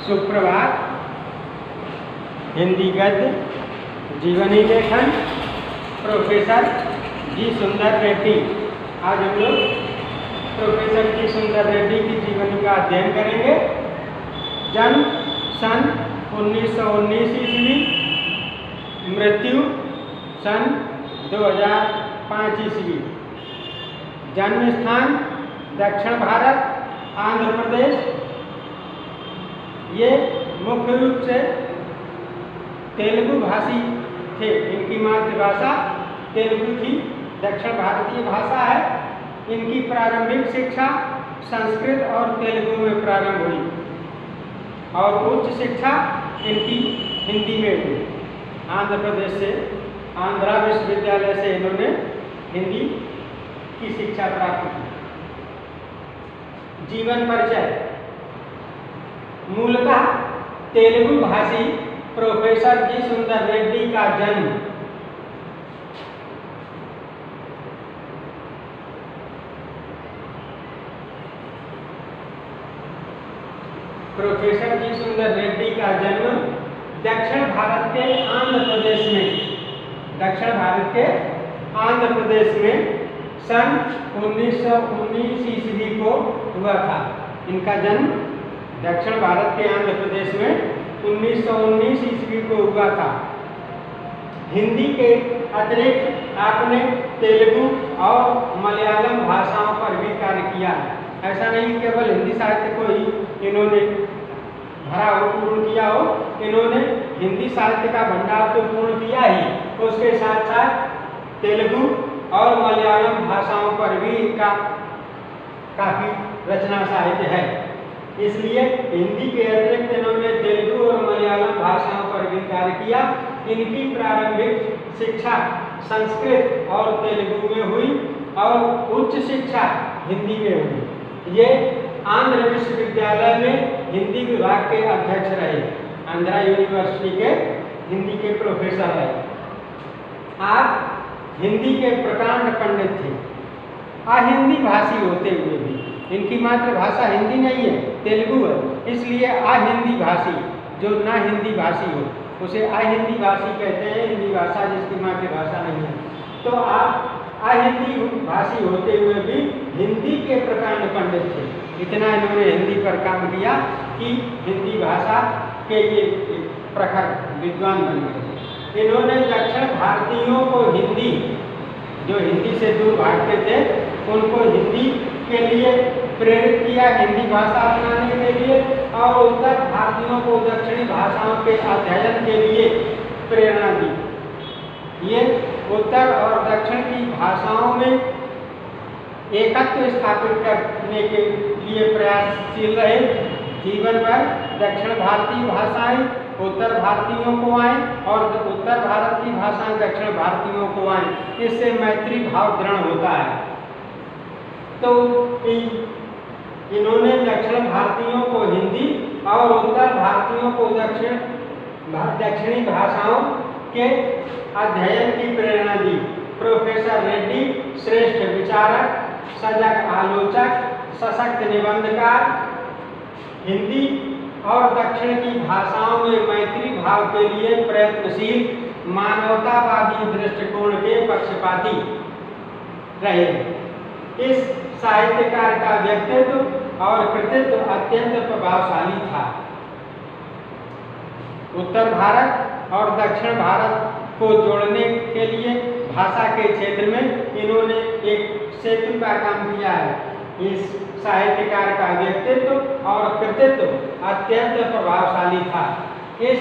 सुप्रभात। हिंदी गद्य जीवनी लेखन प्रोफेसर जी सुंदर रेड्डी। आज हम लोग प्रोफेसर जी सुंदर रेड्डी की जीवनी का अध्ययन करेंगे। जन्म सन 1919 ईस्वी, मृत्यु सन 2005 ईस्वी। जन्म स्थान दक्षिण भारत, आंध्र प्रदेश। ये मुख्य रूप से तेलुगु भाषी थे। इनकी मातृभाषा तेलुगु थी, दक्षिण भारतीय भाषा है। इनकी प्रारंभिक शिक्षा संस्कृत और तेलुगु में प्रारंभ हुई और उच्च शिक्षा इनकी हिंदी में हुई। आंध्र प्रदेश से, आंध्रा विश्वविद्यालय से इन्होंने हिंदी की शिक्षा प्राप्त की। जीवन परिचय। मूलतः तेलुगु भाषी प्रोफेसर जी सुंदर रेड्डी का जन्म दक्षिण भारत के आंध्र प्रदेश में सन 1919 ईस्वी को हुआ था। इनका जन्म दक्षिण भारत के आंध्र प्रदेश में 1919 ईस्वी को हुआ था। हिंदी के अतिरिक्त आपने तेलुगु और मलयालम भाषाओं पर भी कार्य किया है। ऐसा नहीं केवल हिंदी साहित्य को ही इन्होंने भरा हो, पूर्ण किया हो। इन्होंने हिंदी साहित्य का भंडार तो पूर्ण किया ही, उसके साथ साथ तेलुगु और मलयालम भाषाओं पर भी इनका काफी रचना साहित्य है। इसलिए हिंदी के अतिरिक्त इन्होंने तेलुगु और मलयालम भाषाओं पर भी कार्य किया। इनकी प्रारंभिक शिक्षा संस्कृत और तेलुगु में हुई और उच्च शिक्षा हिंदी में हुई। ये आंध्र विश्वविद्यालय में हिंदी विभाग के अध्यक्ष रहे। आंध्रा यूनिवर्सिटी के हिंदी के प्रोफेसर रहे। आप हिंदी के प्रकांड पंडित थे। अहिंदी भाषी होते हुए भी इनकी मातृभाषा हिंदी नहीं है, तेलुगु है। इसलिए अहिंदी भाषी, जो ना हिंदी भाषी हो उसे अहिंदी भाषी कहते हैं। हिंदी भाषा जिसकी मातृभाषा नहीं है। तो आप अहिंदी भाषी होते हुए भी हिंदी के प्रकांड पंडित थे। इतना इन्होंने हिंदी पर काम किया कि हिंदी भाषा के ये प्रखर विद्वान बन गए। इन्होंने दक्षिण भारतीयों को हिंदी, जो हिंदी से दूर भागते थे, उनको हिंदी के लिए प्रेरित किया, हिंदी भाषा अपनाने के लिए, और उत्तर भारतीयों को दक्षिणी भाषाओं के अध्ययन के लिए प्रेरणा दी। ये उत्तर और दक्षिण की भाषाओं में एकत्व स्थापित करने के लिए प्रयासशील रहे। जीवन भर दक्षिण भारतीय भाषाएं उत्तर भारतीयों को आए और उत्तर भारत की भाषाएं दक्षिण भारतीयों को आए। इससे मैत्री भाव दृढ़ होता है। तो इन्होंने दक्षिण भारतीयों को हिंदी और उत्तर भारतीयों को दक्षिणी भाषाओं के अध्ययन की प्रेरणा दी। प्रोफेसर रेड्डी श्रेष्ठ विचारक, सजग आलोचक, सशक्त निबंधकार, हिंदी और दक्षिण की भाषाओं में मैत्री भाव के लिए प्रयत्नशील, मानवतावादी दृष्टिकोण के पक्षपाती रहे। इस साहित्यकार का व्यक्तित्व और कृतित्व अत्यंत प्रभावशाली था। उत्तर भारत और दक्षिण भारत को जोड़ने के लिए भाषा के क्षेत्र में इन्होंने एक सेतु का काम किया है। इस साहित्यकार का व्यक्तित्व और कृतित्व अत्यंत प्रभावशाली था। इस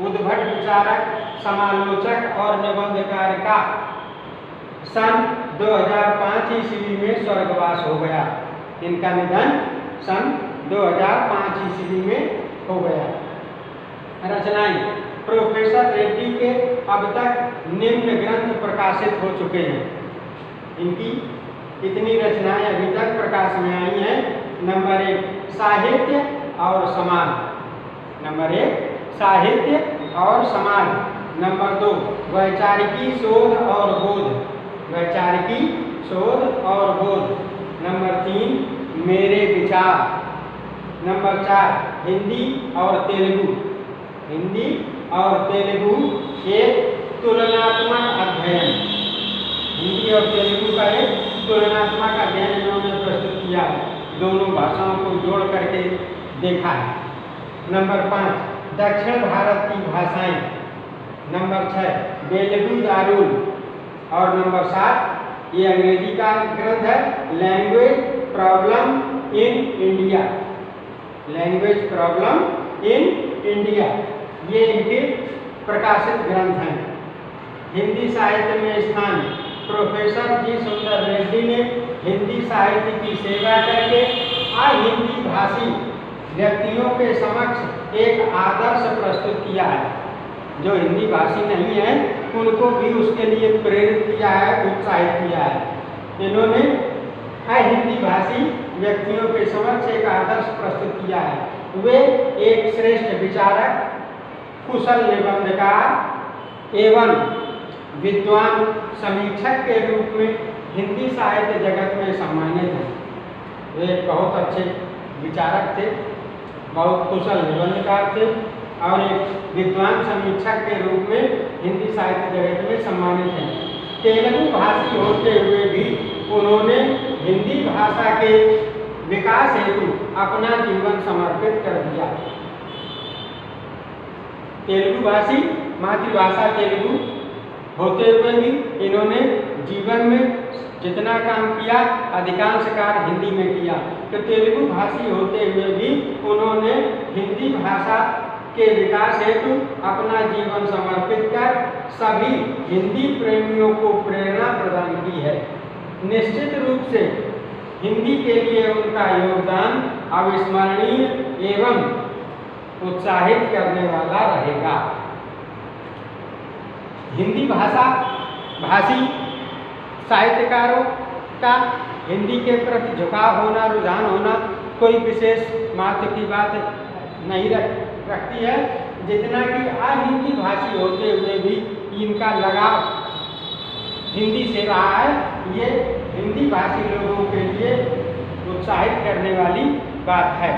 उद्भट विचारक, समालोचक और निबंधकार का सन 2005 ईस्वी में स्वर्गवास हो गया। इनका निधन सन 2005 ईस्वी में हो गया। रचनाएं। प्रोफेसर रेड्डी के अब तक निम्न ग्रंथ प्रकाशित हो चुके हैं। इनकी इतनी रचनाएं अभी तक प्रकाश में आई हैं। नंबर 1 साहित्य और समाज। नंबर 1 साहित्य और समाज। नंबर 2 वैचारिकी शोध और बोध। वैचारिकी शोध और बोध। नंबर 3 मेरे विचार। नंबर 4 हिंदी और तेलुगु, हिंदी और तेलुगु एक तुलनात्मक अध्ययन, हिंदी और तेलुगु का एक तुलनात्मक अध्ययन इन्होंने प्रस्तुत किया है, दोनों भाषाओं को जोड़ करके देखा है। नंबर 5 दक्षिण भारत की भाषाएं, नंबर 6 बेलगु दारुल, और नंबर 7 ये अंग्रेजी का ग्रंथ है language problem in India, language problem in India, ये इनके प्रकाशित ग्रंथ हैं। हिंदी साहित्य में स्थान, प्रोफेसर जी सुंदर रेड्डी ने हिंदी साहित्य की सेवा करके हिंदी भाषी व्यक्तियों के समक्ष एक आदर्श प्रस्तुत किया है। जो हिंदी भाषी नहीं है उनको भी उसके लिए प्रेरित किया है, उत्साहित किया है। इन्होंने हिंदी भाषी व्यक्तियों के समक्ष एक आदर्श प्रस्तुत किया है। वे एक श्रेष्ठ विचारक, कुशल निबंधकार एवं विद्वान समीक्षक के रूप में हिंदी साहित्य जगत में सम्मानित हैं। वे बहुत अच्छे विचारक थे, बहुत कुशल निबंधकार थे और एक विद्वान समीक्षक के रूप में हिंदी साहित्य जगत में सम्मानित हैं। तेलुगु भाषी होते हुए भी उन्होंने हिंदी भाषा के विकास हेतु अपना जीवन समर्पित कर दिया। तेलुगु भाषी, मातृभाषा तेलुगु होते हुए भी इन्होंने जीवन में जितना काम किया अधिकांश कार्य हिंदी में किया। तो तेलुगु भाषी होते हुए भी उन्होंने हिंदी भाषा के विकास हेतु अपना जीवन समर्पित कर सभी हिंदी प्रेमियों को प्रेरणा प्रदान की है। निश्चित रूप से हिंदी के लिए उनका योगदान अविस्मरणीय एवं उत्साहित करने वाला रहेगा। हिंदी भाषी साहित्यकारों का हिंदी के प्रति झुकाव होना, रुझान होना कोई विशेष महत्व की बात नहीं रखती है, जितना कि हिंदी भाषी होते हुए भी इनका लगाव हिंदी से रहा है। ये हिंदी भाषी लोगों के लिए उत्साहित करने वाली बात है।